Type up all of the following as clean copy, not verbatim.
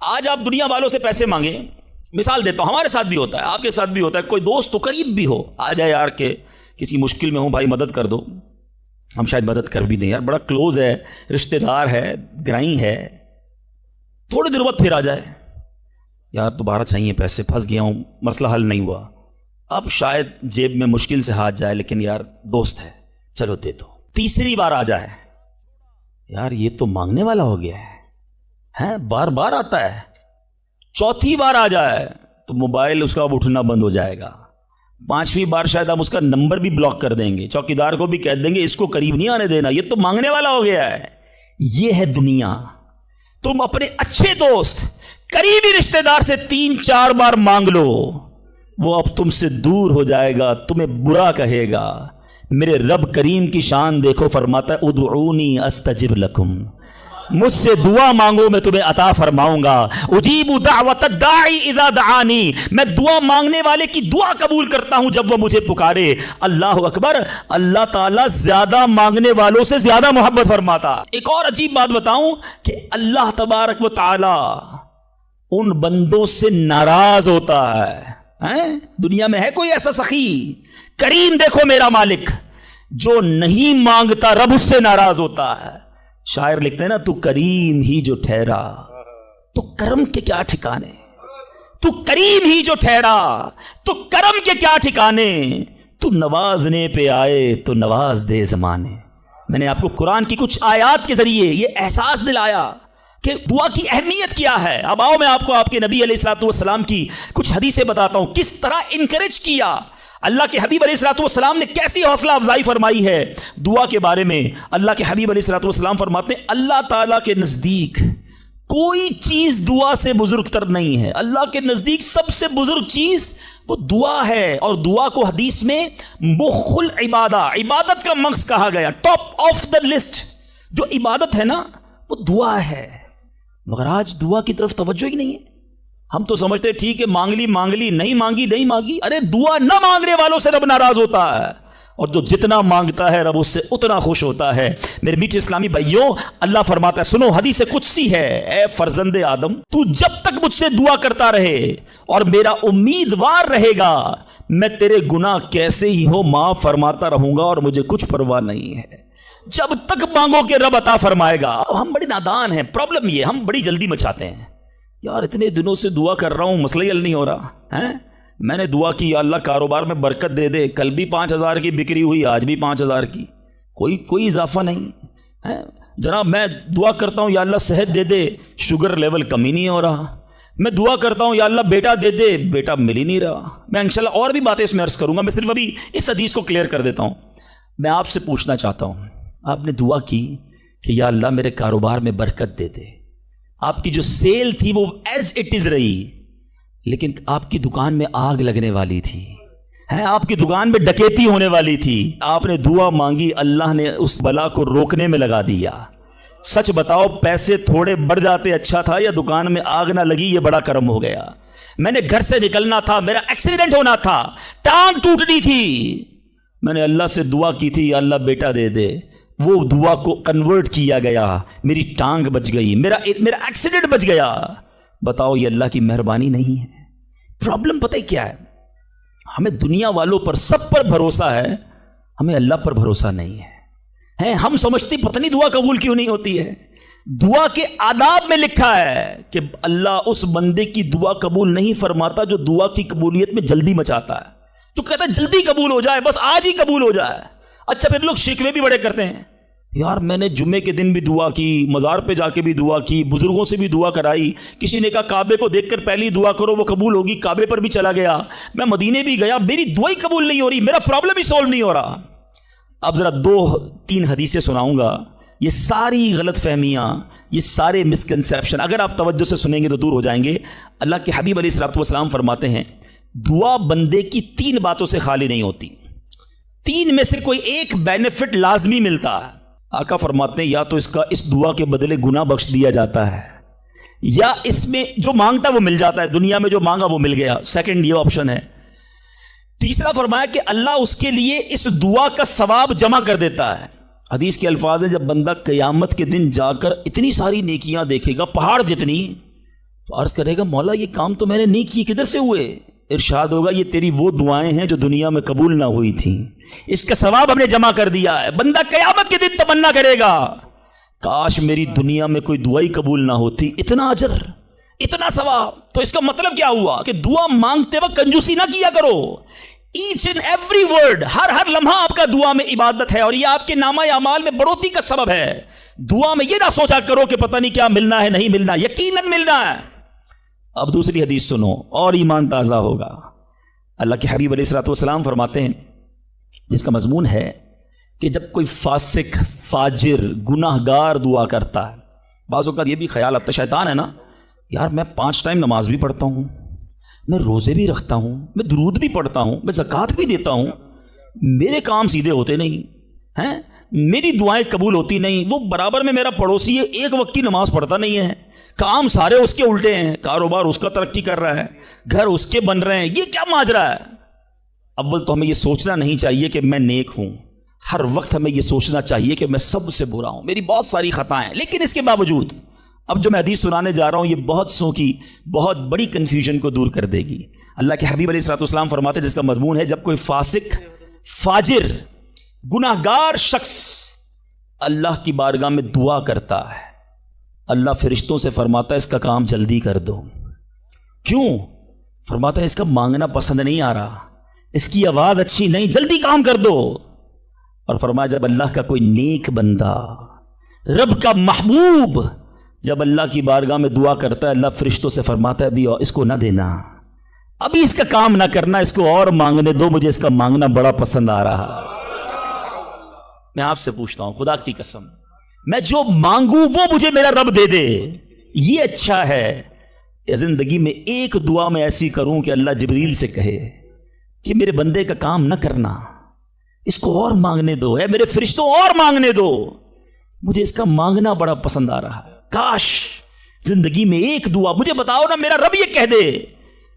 آج آپ دنیا والوں سے پیسے مانگیں، مثال دیتا ہوں، ہمارے ساتھ بھی ہوتا ہے، آپ کے ساتھ بھی ہوتا ہے، کوئی دوست تو قریب بھی ہو آ جائے یار کہ کسی مشکل میں ہوں، بھائی مدد کر دو، ہم شاید مدد کر بھی دیں، یار بڑا کلوز ہے، رشتہ دار ہے، گرائی ہے، تھوڑی دیر بعد پھر آ جائے، یار دوبارہ چاہیے پیسے، پھنس گیا ہوں، مسئلہ حل نہیں ہوا، اب شاید جیب میں مشکل سے ہاتھ جائے لیکن یار دوست ہے چلو دے دو۔ تیسری بار آ جائے، یار یہ تو مانگنے والا ہو گیا ہے، بار بار آتا ہے۔ چوتھی بار آ جائے تو موبائل اس کا اب اٹھنا بند ہو جائے گا۔ پانچویں بار شاید آپ اس کا نمبر بھی بلاک کر دیں گے، چوکیدار کو بھی کہہ دیں گے اس کو قریب نہیں آنے دینا، یہ تو مانگنے والا ہو گیا ہے۔ یہ ہے دنیا۔ تم اپنے اچھے دوست قریبی رشتہ دار سے 3-4 بار مانگ لو، وہ اب تم سے دور ہو جائے گا، تمہیں برا کہے گا۔ میرے رب کریم کی شان دیکھو، فرماتا ہے ادعونی استجب لکم، مجھ سے دعا مانگو میں تمہیں عطا فرماؤں گا۔ اجیب دعوت الداعی اذا دعانی، میں دعا مانگنے والے کی دعا قبول کرتا ہوں جب وہ مجھے پکارے۔ اللہ اکبر، اللہ تعالیٰ زیادہ مانگنے والوں سے زیادہ محبت فرماتا۔ ایک اور عجیب بات بتاؤں کہ اللہ تبارک و تعالی ان بندوں سے ناراض ہوتا ہے۔ دنیا میں ہے کوئی ایسا سخی کریم؟ دیکھو میرا مالک جو نہیں مانگتا رب اس سے ناراض ہوتا ہے۔ شاعر لکھتے ہیں نا، تو کریم ہی جو ٹھہرا تو کرم کے کیا ٹھکانے، تو کریم ہی جو ٹھہرا تو کرم کے کیا ٹھکانے، تو نوازنے پہ آئے تو نواز دے زمانے۔ میں نے آپ کو قرآن کی کچھ آیات کے ذریعے یہ احساس دلایا کہ دعا کی اہمیت کیا ہے۔ اب آؤ میں آپ کو آپ کے نبی علیہ الصلوۃ والسلام کی کچھ حدیثیں بتاتا ہوں، کس طرح انکریج کیا اللہ کے حبیب علیہ الصلوۃ والسلام نے، کیسی حوصلہ افزائی فرمائی ہے دعا کے بارے میں۔ اللہ کے حبیب علیہ الصلوۃ والسلام فرماتے ہیں اللہ تعالیٰ کے نزدیک کوئی چیز دعا سے بزرگ تر نہیں ہے۔ اللہ کے نزدیک سب سے بزرگ چیز وہ دعا ہے، اور دعا کو حدیث میں مخ العبادہ، عبادت کا مغز کہا گیا، ٹاپ آف دا لسٹ جو عبادت ہے نا وہ دعا ہے۔ مگر آج دعا کی طرف توجہ ہی نہیں ہے۔ ہم تو سمجھتے ہیں ٹھیک ہے مانگ لی، نہیں مانگی، ارے دعا نہ مانگنے والوں سے رب ناراض ہوتا ہے، اور جو جتنا مانگتا ہے رب اس سے اتنا خوش ہوتا ہے۔ میرے میٹھے اسلامی بھائیوں، اللہ فرماتا ہے، سنو حدیث قدسی ہے، اے فرزند آدم تو جب تک مجھ سے دعا کرتا رہے اور میرا امیدوار رہے گا، میں تیرے گناہ کیسے ہی ہو معاف فرماتا رہوں گا اور مجھے کچھ پرواہ نہیں ہے۔ جب تک مانگو کہ رب عطا فرمائے گا۔ ہم بڑے نادان ہیں، پرابلم یہ ہم بڑی جلدی مچاتے ہیں، یار اتنے دنوں سے دعا کر رہا ہوں مسئلہ ہی حل نہیں ہو رہا ہے، میں نے دعا کی یا اللہ کاروبار میں برکت دے دے، کل بھی 5,000 کی بکری ہوئی، آج بھی 5,000 کی، کوئی اضافہ نہیں ہے۔ جناب میں دعا کرتا ہوں یا اللہ صحت دے دے، شوگر لیول کم ہی نہیں ہو رہا۔ میں دعا کرتا ہوں یا اللہ بیٹا دے دے، بیٹا مل ہی نہیں رہا۔ میں انشاءاللہ اور بھی باتیں اس میں عرض کروں گا، میں صرف ابھی اس حدیث کو کلیئر کر دیتا ہوں۔ میں آپ سے پوچھنا چاہتا ہوں، آپ نے دعا کی کہ یا اللہ میرے کاروبار میں برکت دے دے، آپ کی جو سیل تھی وہ ایز اٹ از رہی، لیکن آپ کی دکان میں آگ لگنے والی تھی، آپ کی دکان میں ڈکیتی ہونے والی تھی، آپ نے دعا مانگی، اللہ نے اس بلا کو روکنے میں لگا دیا۔ سچ بتاؤ پیسے تھوڑے بڑھ جاتے اچھا تھا، یا دکان میں آگ نہ لگی یہ بڑا کرم ہو گیا؟ میں نے گھر سے نکلنا تھا، میرا ایکسیڈنٹ ہونا تھا، ٹانگ ٹوٹنی تھی، میں نے اللہ سے دعا کی تھی یا اللہ بیٹا دے دے، وہ دعا کو کنورٹ کیا گیا، میری ٹانگ بچ گئی، میرا ایکسیڈنٹ بچ گیا۔ بتاؤ یہ اللہ کی مہربانی نہیں ہے؟ پرابلم پتہ ہی کیا ہے، ہمیں دنیا والوں پر سب پر بھروسہ ہے، ہمیں اللہ پر بھروسہ نہیں ہے۔ ہم سمجھتے پتہ نہیں دعا قبول کیوں نہیں ہوتی ہے۔ دعا کے آداب میں لکھا ہے کہ اللہ اس بندے کی دعا قبول نہیں فرماتا جو دعا کی قبولیت میں جلدی مچاتا ہے، جو کہتا ہے جلدی قبول ہو جائے، بس آج ہی قبول ہو جائے۔ اچھا پھر لوگ شکوے بھی بڑے کرتے ہیں، یار میں نے جمعے کے دن بھی دعا کی، مزار پہ جا کے بھی دعا کی، بزرگوں سے بھی دعا کرائی، کسی نے کہا کعبے کو دیکھ کر پہلی دعا کرو وہ قبول ہوگی، کعبے پر بھی چلا گیا، میں مدینے بھی گیا، میری دعا ہی قبول نہیں ہو رہی، میرا پرابلم ہی سولو نہیں ہو رہا۔ اب ذرا 2-3 حدیثیں سناؤں گا، یہ ساری غلط فہمیاں، یہ سارے مسکنسیپشن اگر آپ توجہ سے سنیں گے تو دور ہو جائیں گے۔ اللہ کے حبیب علیہ الصلوۃ والسلام فرماتے ہیں دعا بندے کی 3 باتوں سے خالی نہیں ہوتی، 3 میں سے کوئی ایک بینیفٹ لازمی ملتا ہے۔ آقا فرماتے ہیں یا تو اس دعا کے بدلے گناہ بخش دیا جاتا ہے، یا اس میں جو مانگتا وہ مل جاتا ہے، دنیا میں جو مانگا وہ مل گیا، سیکنڈ یہ آپشن ہے۔ تیسرا فرمایا کہ اللہ اس کے لیے اس دعا کا ثواب جمع کر دیتا ہے۔ حدیث کے الفاظ ہیں جب بندہ قیامت کے دن جا کر اتنی ساری نیکیاں دیکھے گا پہاڑ جتنی، تو عرض کرے گا مولا یہ کام تو میں نے نہیں کیے، کدھر سے ہوئے؟ ارشاد ہوگا یہ تیری وہ دعائیں ہیں جو دنیا میں قبول نہ ہوئی تھیں، اس کا ثواب ہم نے جمع کر دیا ہے۔ بندہ قیامت کے دن تمنا کرے گا کاش میری دنیا میں کوئی دعا ہی قبول نہ ہوتی، اتنا اجر اتنا ثواب۔ تو اس کا مطلب کیا ہوا کہ دعا مانگتے وقت کنجوسی نہ کیا کرو، ایچ اینڈ ایوری ورڈ، ہر لمحہ آپ کا دعا میں عبادت ہے، اور یہ آپ کے نامہ اعمال میں بڑھوتری کا سبب ہے۔ دعا میں یہ نہ سوچا کرو کہ پتہ نہیں کیا ملنا ہے نہیں ملنا، یقیناً ملنا ہے۔ اب دوسری حدیث سنو اور ایمان تازہ ہوگا۔ اللہ کے حبیب علیہ الصلوۃ والسلام فرماتے ہیں، جس کا مضمون ہے کہ جب کوئی فاسق، فاجر، گناہ گار دعا کرتا ہے، بعض اوقات یہ بھی خیال آتا ہے، شیطان ہے نا، یار میں 5 ٹائم نماز بھی پڑھتا ہوں، میں روزے بھی رکھتا ہوں، میں درود بھی پڑھتا ہوں، میں زکوٰۃ بھی دیتا ہوں، میرے کام سیدھے ہوتے نہیں ہیں، میری دعائیں قبول ہوتی نہیں۔ وہ برابر میں میرا پڑوسی ہے، ایک وقت کی نماز پڑھتا نہیں ہے، کام سارے اس کے الٹے ہیں، کاروبار اس کا ترقی کر رہا ہے، گھر اس کے بن رہے ہیں، یہ کیا ماجرا ہے؟ اول تو ہمیں یہ سوچنا نہیں چاہیے کہ میں نیک ہوں، ہر وقت ہمیں یہ سوچنا چاہیے کہ میں سب سے برا ہوں، میری بہت ساری خطائیں، لیکن اس کے باوجود اب جو میں حدیث سنانے جا رہا ہوں یہ بہت سو کی بہت بڑی کنفیوژن کو دور کر دے گی۔ اللہ کے حبیب علیہ الصلوۃ والسلام فرماتے ہیں، جس کا مضمون ہے جب کوئی فاسق، فاجر، گناہ گار شخص اللہ کی بارگاہ میں دعا کرتا ہے، اللہ فرشتوں سے فرماتا ہے اس کا کام جلدی کر دو۔ کیوں؟ فرماتا ہے اس کا مانگنا پسند نہیں آ رہا، اس کی آواز اچھی نہیں، جلدی کام کر دو۔ اور فرمایا جب اللہ کا کوئی نیک بندہ، رب کا محبوب جب اللہ کی بارگاہ میں دعا کرتا ہے، اللہ فرشتوں سے فرماتا ہے ابھی اس کو نہ دینا، ابھی اس کا کام نہ کرنا، اس کو اور مانگنے دو، مجھے اس کا مانگنا بڑا پسند آ رہا۔ میں آپ سے پوچھتا ہوں خدا کی قسم، میں جو مانگوں وہ مجھے میرا رب دے دے، یہ اچھا ہے یا زندگی میں ایک دعا میں ایسی کروں کہ اللہ جبریل سے کہے کہ میرے بندے کا کام نہ کرنا، اس کو اور مانگنے دو، اے میرے فرشتوں اور مانگنے دو، مجھے اس کا مانگنا بڑا پسند آ رہا ہے۔ کاش زندگی میں ایک دعا، مجھے بتاؤ نا، میرا رب یہ کہہ دے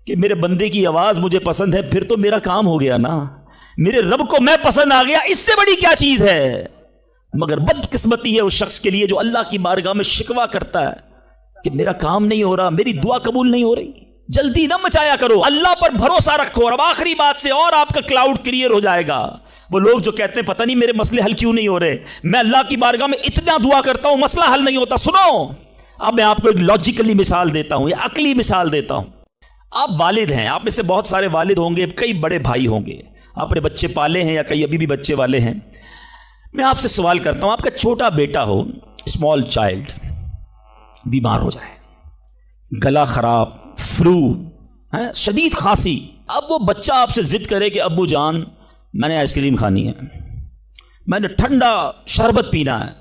کہ میرے بندے کی آواز مجھے پسند ہے، پھر تو میرا کام ہو گیا نا، میرے رب کو میں پسند آ گیا، اس سے بڑی کیا چیز ہے؟ مگر بدقسمتی ہے اس شخص کے لیے جو اللہ کی بارگاہ میں شکوہ کرتا ہے کہ میرا کام نہیں ہو رہا، میری دعا قبول نہیں ہو رہی۔ جلدی نہ مچایا کرو، اللہ پر بھروسہ رکھو۔ اور اب آخری بات سے اور آپ کا کلاؤڈ کلیئر ہو جائے گا۔ وہ لوگ جو کہتے ہیں پتہ نہیں میرے مسئلے حل کیوں نہیں ہو رہے، میں اللہ کی بارگاہ میں اتنا دعا کرتا ہوں مسئلہ حل نہیں ہوتا۔ سنو، اب میں آپ کو ایک لاجیکلی مثال دیتا ہوں یا عقلی مثال دیتا ہوں۔ آپ والد ہیں، آپ میں سے بہت سارے والد ہوں گے، کئی بڑے بھائی ہوں گے، آپ نے بچے پالے ہیں یا کئی ابھی بھی بچے والے ہیں۔ میں آپ سے سوال کرتا ہوں، آپ کا چھوٹا بیٹا ہو، اسمال چائلڈ، بیمار ہو جائے، گلا خراب، فلو، شدید کھانسی، اب وہ بچہ آپ سے ضد کرے کہ ابو جان میں نے آئس کریم کھانی ہے، میں نے ٹھنڈا شربت پینا ہے،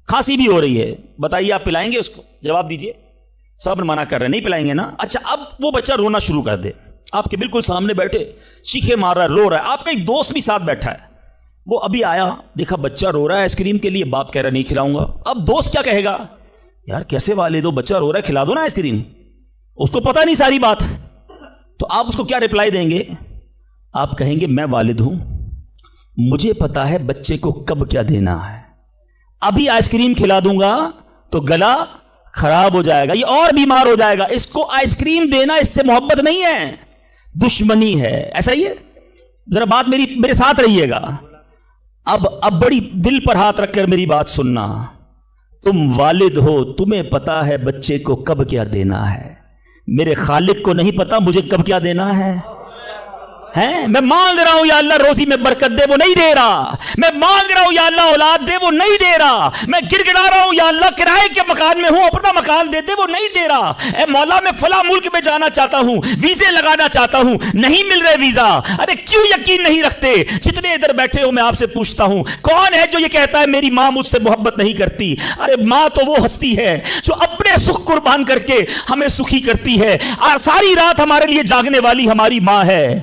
کھانسی بھی ہو رہی ہے، بتائیے آپ پلائیں گے اس کو؟ جواب دیجئے۔ سب منع کر رہے ہیں، نہیں پلائیں گے نا؟ اچھا، اب وہ بچہ رونا شروع کر دے، آپ کے بالکل سامنے بیٹھے چیخے مار رہا ہے، رو رہا ہے، آپ کا ایک دوست بھی ساتھ بیٹھا ہے، وہ ابھی آیا، دیکھا بچہ رو رہا ہے آئس کریم کے لیے، باپ کہہ رہا نہیں کھلاؤں گا۔ اب دوست کیا کہے گا؟ یار کیسے والد ہو، بچہ رو رہا ہے کھلا دو نا آئس کریم، اس کو پتہ نہیں ساری بات۔ تو آپ اس کو کیا رپلائی دیں گے؟ آپ کہیں گے میں والد ہوں، مجھے پتا ہے بچے کو کب کیا دینا ہے، ابھی آئس کریم کھلا دوں گا تو گلا خراب ہو جائے گا، یہ اور بیمار ہو جائے گا، اس کو آئس کریم دینا اس سے محبت نہیں ہے، دشمنی ہے۔ ایسا ہی ہے؟ ذرا بات میرے ساتھ رہیے گا۔ اب بڑی دل پر ہاتھ رکھ کر میری بات سننا، تم والد ہو، تمہیں پتا ہے بچے کو کب کیا دینا ہے، میرے خالق کو نہیں پتا مجھے کب کیا دینا ہے؟ میں مانگ رہا ہوں یا اللہ روزی میں برکت دے، وہ نہیں دے رہا، میں مانگ رہا ہوں یا اللہ اولاد دے، وہ نہیں دے رہا، میں گر گڑا رہا ہوں یا اللہ کرائے کے مکان میں ہوں اپنا مکان دے دے، وہ نہیں دے رہا، اے مولا میں فلاں ملک میں جانا چاہتا ہوں، ویزے لگانا چاہتا ہوں، نہیں مل رہے ویزا، ارے کیوں یقین نہیں رکھتے؟ جتنے ادھر بیٹھے ہو میں آپ سے پوچھتا ہوں، کون ہے جو یہ کہتا ہے میری ماں مجھ سے محبت نہیں کرتی؟ ارے ماں تو وہ ہستی ہے جو اپنے سکھ قربان کر کے ہمیں سکھی کرتی ہے، ساری رات ہمارے لیے جاگنے والی ہماری ماں ہے۔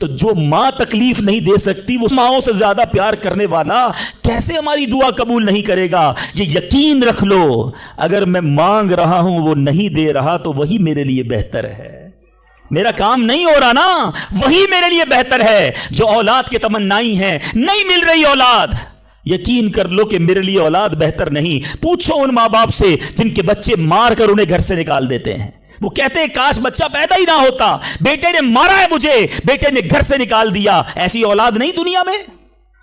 تو جو ماں تکلیف نہیں دے سکتی، وہ ماؤں سے زیادہ پیار کرنے والا کیسے ہماری دعا قبول نہیں کرے گا؟ یہ یقین رکھ لو، اگر میں مانگ رہا ہوں وہ نہیں دے رہا تو وہی میرے لیے بہتر ہے۔ میرا کام نہیں ہو رہا نا، وہی میرے لیے بہتر ہے۔ جو اولاد کے تمنائی ہیں، نہیں مل رہی اولاد، یقین کر لو کہ میرے لیے اولاد بہتر نہیں۔ پوچھو ان ماں باپ سے جن کے بچے مار کر انہیں گھر سے نکال دیتے ہیں، وہ کہتے ہیں کاش بچہ پیدا ہی نہ ہوتا, بیٹے نے مارا ہے مجھے, بیٹے نے گھر سے نکال دیا. ایسی اولاد نہیں دنیا میں.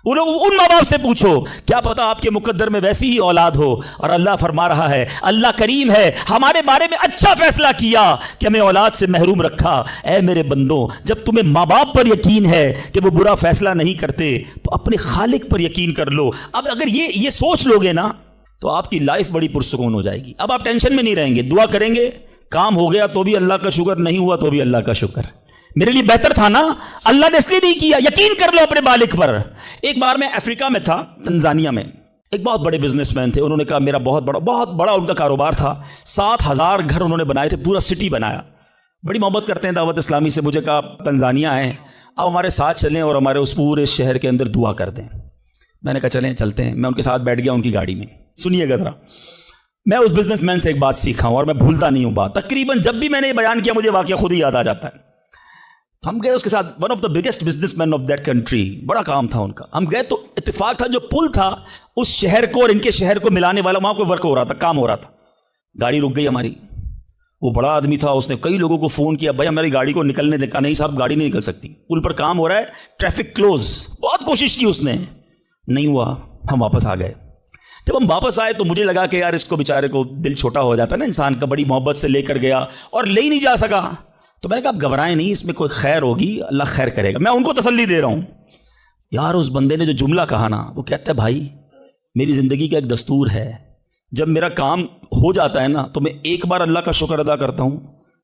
ان ماں باپ سے پوچھو, کیا پتا آپ کے مقدر میں ویسی ہی اولاد ہو. اور اللہ فرما رہا ہے, اللہ کریم ہے, ہمارے بارے میں اچھا فیصلہ کیا کہ ہمیں اولاد سے محروم رکھا. اے میرے بندوں, جب تمہیں ماں باپ پر یقین ہے کہ وہ برا فیصلہ نہیں کرتے, تو اپنے خالق پر یقین کر لو. اب اگر یہ سوچ لو گے نا, تو آپ کی لائف بڑی پرسکون ہو جائے گی. اب آپ ٹینشن میں نہیں رہیں گے, دعا کریں گے, کام ہو گیا تو بھی اللہ کا شکر, نہیں ہوا تو بھی اللہ کا شکر. میرے لیے بہتر تھا نا, اللہ نے اس لیے نہیں کیا. یقین کر لو اپنے مالک پر. ایک بار میں افریقہ میں تھا, تنزانیہ میں. ایک بہت بڑے بزنس مین تھے, انہوں نے کہا میرا بہت بڑا ان کا کاروبار تھا. 7,000 گھر انہوں نے بنائے تھے, پورا سٹی بنایا. بڑی محبت کرتے ہیں دعوت اسلامی سے. مجھے کہا تنزانیہ آئے, اب ہمارے ساتھ چلیں اور ہمارے اس پورے شہر کے اندر دعا کر دیں. میں نے کہا چلیں, چلتے ہیں. میں ان کے ساتھ بیٹھ گیا ان کی گاڑی میں. سنیے گا ذرا, میں اس بزنس مین سے ایک بات سیکھا ہوں اور میں بھولتا نہیں ہوں بات. تقریباً جب بھی میں نے یہ بیان کیا مجھے واقعہ خود ہی یاد آ جاتا ہے. ہم گئے اس کے ساتھ, one of the biggest business man of that country, بڑا کام تھا ان کا. ہم گئے تو اتفاق تھا جو پل تھا اس شہر کو اور ان کے شہر کو ملانے والا, وہاں کوئی ورک ہو رہا تھا, کام ہو رہا تھا. گاڑی رک گئی ہماری. وہ بڑا آدمی تھا, اس نے کئی لوگوں کو فون کیا, بھائی ہماری گاڑی کو نکلنے دے. کہا نہیں صاحب گاڑی نہیں نکل سکتی, پل پر کام ہو رہا ہے, ٹریفک کلوز. بہت کوشش کی اس نے, نہیں ہوا. ہم واپس آ گئے. جب ہم واپس آئے تو مجھے لگا کہ یار اس کو بیچارے کو دل چھوٹا ہو جاتا ہے نا انسان کا, بڑی محبت سے لے کر گیا اور لے ہی نہیں جا سکا. تو میں نے کہا آپ گھبرائیں نہیں, اس میں کوئی خیر ہوگی, اللہ خیر کرے گا. میں ان کو تسلی دے رہا ہوں. یار اس بندے نے جو جملہ کہا نا, وہ کہتا ہے بھائی میری زندگی کا ایک دستور ہے, جب میرا کام ہو جاتا ہے نا تو میں ایک بار اللہ کا شکر ادا کرتا ہوں,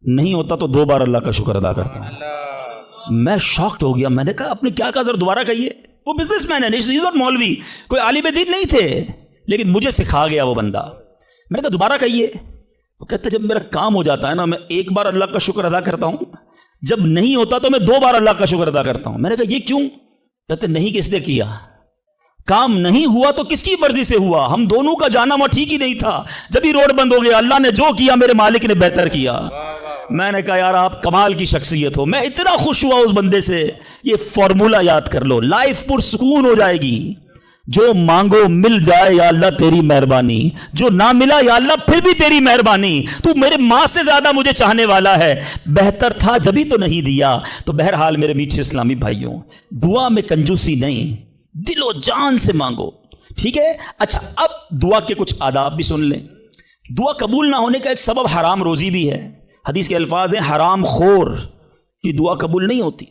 نہیں ہوتا تو 2 بار اللہ کا شکر ادا کرتا ہوں. میں شاکڈ ہو گیا. میں نے کہا آپ نے کیا کہا, ذرا دوبارہ کہیے. وہ بزنس مین ہے, ہی از ناٹ مولوی, کوئی عالم دین نہیں تھے, لیکن مجھے سکھا گیا وہ بندہ. میں نے کہا دوبارہ کہیے. وہ کہتے جب میرا کام ہو جاتا ہے نا میں ایک بار اللہ کا شکر ادا کرتا ہوں, جب نہیں ہوتا تو میں 2 بار اللہ کا شکر ادا کرتا ہوں. میں نے کہا یہ کیوں؟ کہتے نہیں کس نے کیا, کام نہیں ہوا تو کس کی مرضی سے ہوا, ہم دونوں کا جانا وہاں ٹھیک ہی نہیں تھا. جب ہی روڈ بند ہو گیا, اللہ نے جو کیا میرے مالک نے بہتر کیا. میں نے کہا یار آپ کمال کی شخصیت ہو. میں اتنا خوش ہوا اس بندے سے. یہ فارمولہ یاد کر لو, لائف پرسکون ہو جائے گی. جو مانگو مل جائے یا اللہ تیری مہربانی, جو نہ ملا یا اللہ پھر بھی تیری مہربانی. تو میرے ماں سے زیادہ مجھے چاہنے والا ہے, بہتر تھا جبھی تو نہیں دیا. تو بہرحال میرے میٹھے اسلامی بھائیوں, دعا میں کنجوسی نہیں, دل و جان سے مانگو, ٹھیک ہے. اچھا اب دعا کے کچھ آداب بھی سن لیں. دعا قبول نہ ہونے کا ایک سبب حرام روزی بھی ہے. حدیث کے الفاظ ہیں حرام خور کی دعا قبول نہیں ہوتی.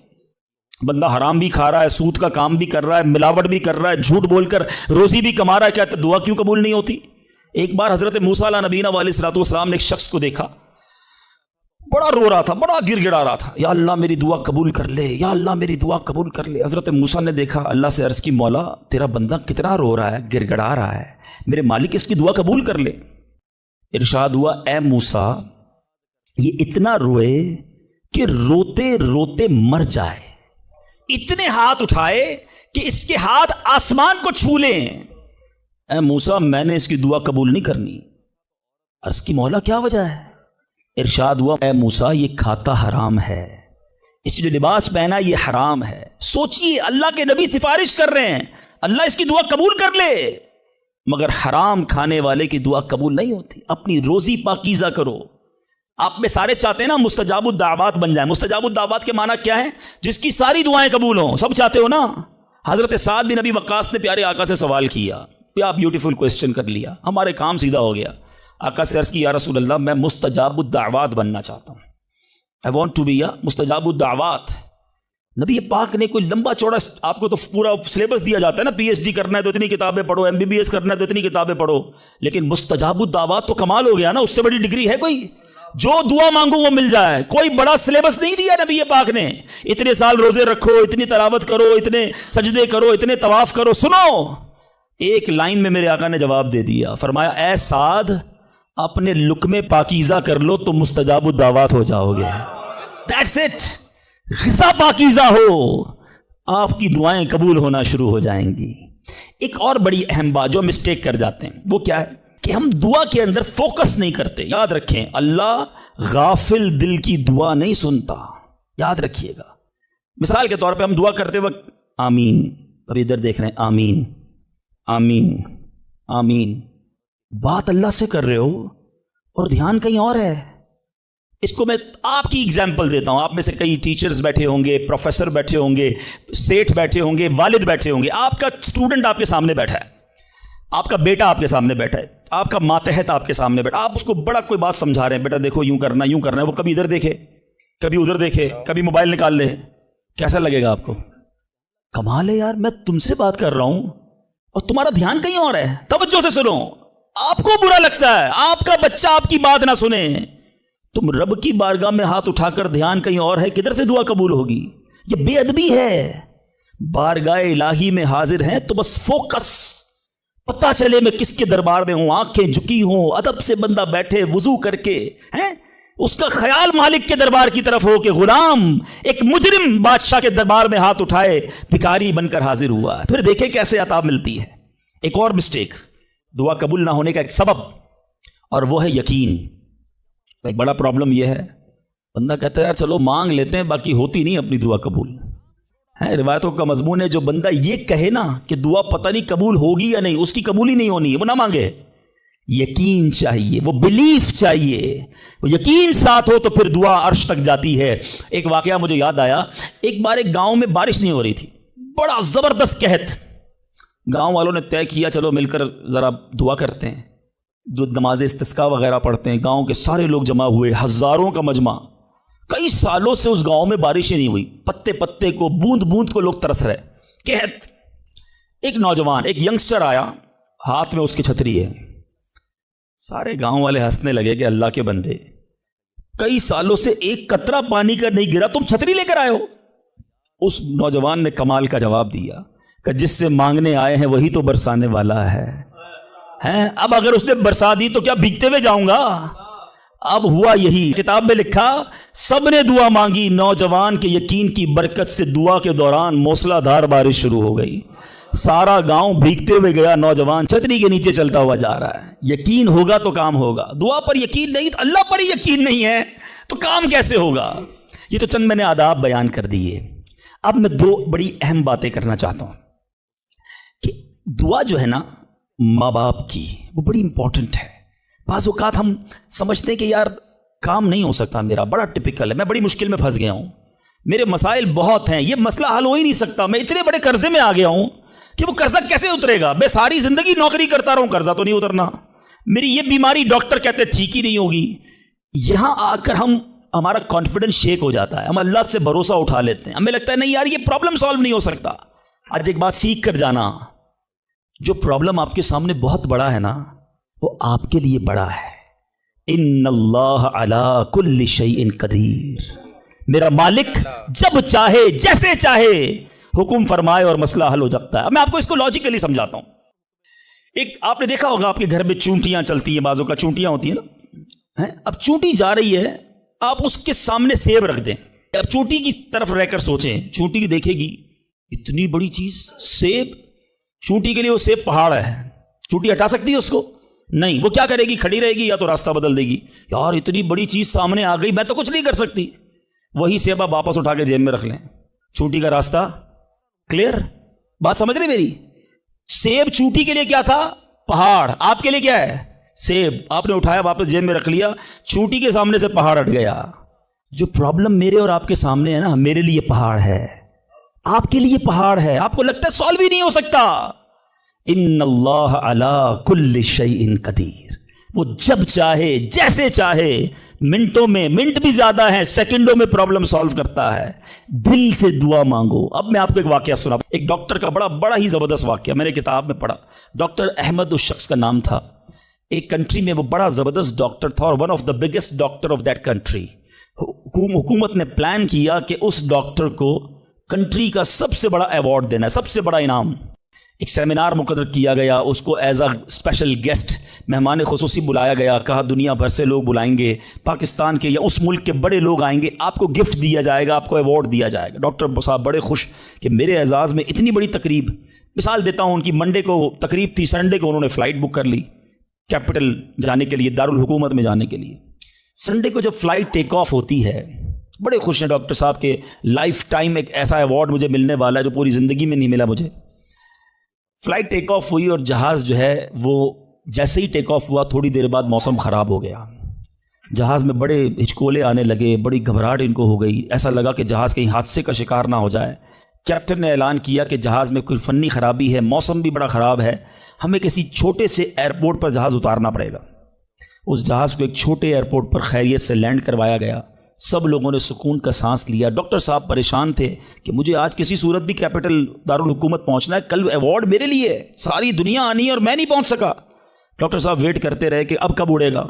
بندہ حرام بھی کھا رہا ہے, سود کا کام بھی کر رہا ہے, ملاوٹ بھی کر رہا ہے, جھوٹ بول کر روزی بھی کما رہا ہے, کیا دعا کیوں قبول نہیں ہوتی؟ ایک بار حضرت موسیٰ علیہ نبینا علیہ الصلوۃ والسلام نے ایک شخص کو دیکھا, بڑا رو رہا تھا, بڑا گر گڑا رہا تھا, یا اللہ میری دعا قبول کر لے, یا اللہ میری دعا قبول کر لے. حضرت موسیٰ نے دیکھا, اللہ سے عرض کی مولا تیرا بندہ کتنا رو رہا ہے, گر گڑا رہا ہے, میرے مالک اس کی دعا قبول کر لے. ارشاد ہوا اے موسیٰ یہ اتنا روئے کہ روتے روتے مر جائے, اتنے ہاتھ اٹھائے کہ اس کے ہاتھ آسمان کو چھو لیں. اے موسیٰ میں نے اس کی دعا قبول نہیں کرنی. عرض کی مولا کیا وجہ ہے؟ ارشاد ہوا اے موسیٰ یہ کھاتا حرام ہے, اس جو لباس پہنا یہ حرام ہے. سوچئے اللہ کے نبی سفارش کر رہے ہیں اللہ اس کی دعا قبول کر لے, مگر حرام کھانے والے کی دعا قبول نہیں ہوتی. اپنی روزی پاکیزہ کرو. آپ میں سارے چاہتے ہیں نا مستجاب الدعوات بن جائیں. مستجاب الدعوات کے معنی کیا ہے؟ جس کی ساری دعائیں قبول ہوں, سب چاہتے ہو نا. حضرت سعد بن ابی وقاص نے پیارے آقا سے سوال کیا, کیا بیوٹیفل کوسچن کر لیا, ہمارے کام سیدھا ہو گیا. آقا سے عرض کی یا رسول اللہ میں مستجاب الدعوات بننا چاہتا ہوں, I want to be مستجاب الدعوات. نبی پاک نے کوئی لمبا چوڑا, آپ کو تو پورا سلیبس دیا جاتا ہے نا, پی ایچ ڈی کرنا ہے تو اتنی کتابیں پڑھو, MBBS کرنا ہے تو اتنی کتابیں پڑھو, لیکن مستجاب الدعوات تو کمال ہو گیا نا, اس سے بڑی ڈگری ہے کوئی؟ جو دعا مانگو وہ مل جائے. کوئی بڑا سلیبس نہیں دیا نبی پاک نے, اتنے سال روزے رکھو, اتنی تلاوت کرو, اتنے سجدے کرو, اتنے طواف کرو. سنو, ایک لائن میں میرے آقا نے جواب دے دیا, فرمایا اے سعد اپنے لقمے پاکیزہ کر لو تو مستجاب الدعوات ہو جاؤ گے. That's it. غذا پاکیزہ ہو, آپ کی دعائیں قبول ہونا شروع ہو جائیں گی. ایک اور بڑی اہم بات جو مسٹیک کر جاتے ہیں وہ کیا ہے کہ ہم دعا کے اندر فوکس نہیں کرتے. یاد رکھیں اللہ غافل دل کی دعا نہیں سنتا, یاد رکھیے گا. مثال کے طور پہ ہم دعا کرتے وقت آمین, ابھی ادھر دیکھ رہے ہیں آمین آمین آمین, بات اللہ سے کر رہے ہو اور دھیان کہیں اور ہے. اس کو میں آپ کی اگزامپل دیتا ہوں. آپ میں سے کئی ٹیچرز بیٹھے ہوں گے, پروفیسر بیٹھے ہوں گے, سیٹھ بیٹھے ہوں گے, والد بیٹھے ہوں گے. آپ کا اسٹوڈنٹ آپ کے سامنے بیٹھا ہے, آپ کا بیٹا آپ کے سامنے بیٹھا ہے, آپ کا ماتحت آپ کے سامنے بیٹھا, آپ اس کو بڑا کوئی بات سمجھا رہے ہیں, بیٹا دیکھو یوں کرنا یوں کرنا ہے. وہ کبھی ادھر دیکھے, کبھی ادھر دیکھے, کبھی موبائل نکال لے. کیسا لگے گا آپ کو؟ کمال ہے یار, میں تم سے بات کر رہا ہوں اور تمہارا دھیان کہیں اور ہے. توجہ سے سنو. آپ کو برا لگتا ہے آپ کا بچہ آپ کی بات نہ سنے. تم رب کی بارگاہ میں ہاتھ اٹھا کر دھیان کہیں اور ہے, کدھر سے دعا قبول ہوگی؟ یہ بے ادبی ہے. بارگاہ الہی میں حاضر ہیں تو بس فوکس, پتہ چلے میں کس کے دربار میں ہوں, آنکھیں جھکی ہوں, ادب سے بندہ بیٹھے وضو کر کے, ہیں اس کا خیال مالک کے دربار کی طرف ہو کہ غلام ایک مجرم بادشاہ کے دربار میں ہاتھ اٹھائے, بھکاری بن کر حاضر ہوا. پھر دیکھیں کیسے عطا ملتی ہے. ایک اور مسٹیک, دعا قبول نہ ہونے کا ایک سبب, اور وہ ہے یقین. ایک بڑا پرابلم یہ ہے, بندہ کہتا ہے یار چلو مانگ لیتے ہیں, باقی ہوتی نہیں اپنی دعا قبول. ہے روایتوں کا مضمون ہے, جو بندہ یہ کہے نا کہ دعا پتہ نہیں قبول ہوگی یا نہیں, اس کی قبول ہی نہیں ہونی ہے, وہ نہ مانگے. یقین چاہیے, وہ بلیف چاہیے, وہ یقین ساتھ ہو تو پھر دعا عرش تک جاتی ہے. ایک واقعہ مجھے یاد آیا, ایک بار ایک گاؤں میں بارش نہیں ہو رہی تھی, بڑا زبردست قحط. گاؤں والوں نے طے کیا چلو مل کر ذرا دعا کرتے ہیں, نماز استسقاء وغیرہ پڑھتے ہیں. گاؤں کے سارے لوگ جمع ہوئے, ہزاروں کا مجمع. کئی سالوں سے اس گاؤں میں بارشیں نہیں ہوئی, پتے پتے کو بوند بوند کو لوگ ترس رہے, قحط. ایک نوجوان, ایک ینگسٹر آیا, ہاتھ میں اس کی چھتری ہے. سارے گاؤں والے ہنسنے لگے کہ اللہ کے بندے, کئی سالوں سے ایک قطرہ پانی کا نہیں گرا, تم چھتری لے کر آئے ہو. اس نوجوان نے کمال کا جواب دیا کہ جس سے مانگنے آئے ہیں وہی تو برسانے والا ہے. اب اگر اس نے برسا دی تو کیا بھیگتے ہوئے جاؤں گا؟ اب ہوا یہی. کتاب میں لکھا سب نے دعا مانگی, نوجوان کے یقین کی برکت سے دعا کے دوران موسلا دھار بارش شروع ہو گئی. سارا گاؤں بھیگتے ہوئے گیا, نوجوان چھتری کے نیچے چلتا ہوا جا رہا ہے. یقین ہوگا تو کام ہوگا. دعا پر یقین نہیں تو اللہ پر یقین نہیں ہے تو کام کیسے ہوگا؟ یہ تو چند میں نے آداب بیان کر دیے. اب میں دو بڑی اہم باتیں کرنا چاہتا ہوں کہ دعا جو ہے نا ماں باپ کی, وہ بڑی امپورٹنٹ ہے. بعض اوقات ہم سمجھتے ہیں کہ یار کام نہیں ہو سکتا میرا, بڑا ٹپیکل ہے, میں بڑی مشکل میں پھنس گیا ہوں, میرے مسائل بہت ہیں, یہ مسئلہ حل ہو ہی نہیں سکتا, میں اتنے بڑے قرضے میں آ گیا ہوں کہ وہ قرضہ کیسے اترے گا؟ میں ساری زندگی نوکری کرتا رہا ہوں, قرضہ تو نہیں اترنا. میری یہ بیماری ڈاکٹر کہتے ہیں ٹھیک ہی نہیں ہوگی. یہاں آ کر ہمارا کانفیڈنس شیک ہو جاتا ہے, ہم اللہ سے بھروسہ اٹھا لیتے ہیں, ہمیں لگتا ہے نہیں یار یہ پرابلم سالو نہیں ہو سکتا. آج ایک بات سیکھ کر جانا, جو پرابلم آپ کے سامنے بہت بڑا ہے نا وہ آپ کے لیے بڑا ہے. ان اللہ علی کل شیء قدیر, میرا مالک جب چاہے جیسے چاہے حکم فرمائے اور مسئلہ حل ہو جاتا ہے. میں آپ کو اس کو لاجیکلی سمجھاتا ہوں. ایک آپ نے دیکھا ہوگا آپ کے گھر میں چونٹیاں چلتی ہیں, بازوں کا چونٹیاں ہوتی ہیں نا. اب چونٹی جا رہی ہے, آپ اس کے سامنے سیب رکھ دیں. اب چونٹی کی طرف رہ کر سوچیں, چونٹی دیکھے گی اتنی بڑی چیز سیب, چونٹی کے لیے وہ سیب پہاڑ ہے, چونٹی ہٹا سکتی ہے اس کو؟ نہیں. وہ کیا کرے گی؟ کھڑی رہے گی یا تو راستہ بدل دے گی. یار اتنی بڑی چیز سامنے آ گئی, میں تو کچھ نہیں کر سکتی. وہی سیب آپ واپس اٹھا کے جیب میں رکھ لیں, چونٹی کا راستہ کلیئر. بات سمجھ رہے میری؟ سیب چونٹی کے لیے کیا تھا؟ پہاڑ. آپ کے لیے کیا ہے؟ سیب. آپ نے اٹھایا واپس جیب میں رکھ لیا, چونٹی کے سامنے سے پہاڑ ہٹ گیا. جو پرابلم میرے اور آپ کے سامنے ہے نا, میرے لیے پہاڑ ہے, آپ کے لیے پہاڑ ہے. آپ کو لگتا ہے سالو ہی نہیں ہو سکتا. ان اللہ علی کل شیء قدیر, وہ جب چاہے جیسے چاہے, منٹوں میں, منٹ بھی زیادہ ہیں, سیکنڈوں میں پرابلم سالو کرتا ہے. دل سے دعا مانگو. اب میں آپ کو ایک واقعہ سنا, ایک ڈاکٹر کا بڑا ہی زبردست واقعہ, میں نے کتاب میں پڑھا. ڈاکٹر احمد اس شخص کا نام تھا. ایک کنٹری میں وہ بڑا زبردست ڈاکٹر تھا اور one of the biggest doctor of that country. حکومت نے پلان کیا کہ اس ڈاکٹر کو کنٹری کا سب سے بڑا ایوارڈ دینا ہے, سب سے بڑا انعام. ایک سیمینار مقرر کیا گیا, اس کو ایز اے اسپیشل گیسٹ مہمان خصوصی بلایا گیا. کہا دنیا بھر سے لوگ بلائیں گے, پاکستان کے یا اس ملک کے بڑے لوگ آئیں گے, آپ کو گفٹ دیا جائے گا, آپ کو ایوارڈ دیا جائے گا. ڈاکٹر صاحب بڑے خوش کہ میرے اعزاز میں اتنی بڑی تقریب. مثال دیتا ہوں, ان کی منڈے کو تقریب تھی, سنڈے کو انہوں نے فلائٹ بک کر لی کیپٹل جانے کے لیے, دارالحکومت میں جانے کے لیے. سنڈے کو جب فلائٹ ٹیک آف ہوتی ہے, بڑے خوش ہیں ڈاکٹر صاحب کے لائف ٹائم ایک ایسا ایوارڈ مجھے ملنے والا ہے جو پوری زندگی میں نہیں ملا مجھے. فلائٹ ٹیک آف ہوئی اور جہاز جو ہے وہ جیسے ہی ٹیک آف ہوا تھوڑی دیر بعد موسم خراب ہو گیا. جہاز میں بڑے ہچکولے آنے لگے، بڑی گھبراہٹ ان کو ہو گئی، ایسا لگا کہ جہاز کہیں حادثے کا شکار نہ ہو جائے۔ کیپٹن نے اعلان کیا کہ جہاز میں کوئی فنی خرابی ہے، موسم بھی بڑا خراب ہے، ہمیں کسی چھوٹے سے ایئرپورٹ پر جہاز اتارنا پڑے گا۔ اس جہاز کو ایک چھوٹے ایئرپورٹ پر خیریت سے لینڈ کروایا گیا۔ سب لوگوں نے سکون کا سانس لیا۔ ڈاکٹر صاحب پریشان تھے کہ مجھے آج کسی صورت بھی کیپٹل دارالحکومت پہنچنا ہے، کل ایوارڈ میرے لیے ہے، ساری دنیا آنی ہے اور میں نہیں پہنچ سکا۔ ڈاکٹر صاحب ویٹ کرتے رہے کہ اب کب اڑے گا۔